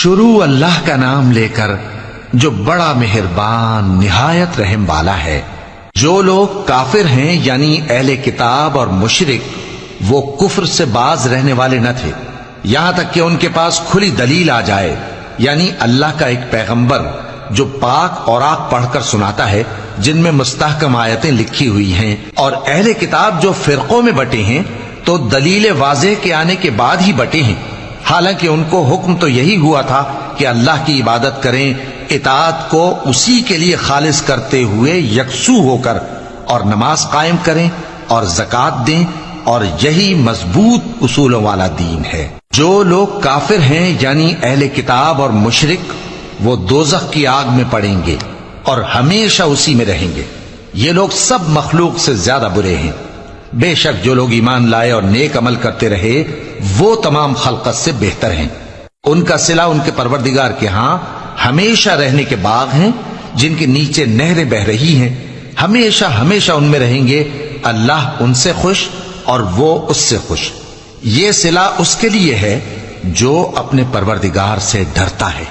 شروع اللہ کا نام لے کر جو بڑا مہربان نہایت رحم والا ہے۔ جو لوگ کافر ہیں یعنی اہل کتاب اور مشرک، وہ کفر سے باز رہنے والے نہ تھے یہاں تک کہ ان کے پاس کھلی دلیل آ جائے، یعنی اللہ کا ایک پیغمبر جو پاک اوراق پڑھ کر سناتا ہے جن میں مستحکم آیتیں لکھی ہوئی ہیں، اور اہل کتاب جو فرقوں میں بٹے ہیں تو دلیل واضح کے آنے کے بعد ہی بٹے ہیں، حالانکہ ان کو حکم تو یہی ہوا تھا کہ اللہ کی عبادت کریں، اطاعت کو اسی کے لیے خالص کرتے ہوئے یکسو ہو کر، اور نماز قائم کریں اور زکوٰۃ دیں، اور یہی مضبوط اصولوں والا دین ہے۔ جو لوگ کافر ہیں یعنی اہل کتاب اور مشرک، وہ دوزخ کی آگ میں پڑیں گے اور ہمیشہ اسی میں رہیں گے۔ یہ لوگ سب مخلوق سے زیادہ برے ہیں۔ بے شک جو لوگ ایمان لائے اور نیک عمل کرتے رہے وہ تمام خلقت سے بہتر ہیں۔ ان کا صلہ ان کے پروردگار کے ہاں ہمیشہ رہنے کے باغ ہیں جن کے نیچے نہریں بہ رہی ہیں، ہمیشہ ہمیشہ ان میں رہیں گے۔ اللہ ان سے خوش اور وہ اس سے خوش۔ یہ صلہ اس کے لیے ہے جو اپنے پروردگار سے ڈرتا ہے۔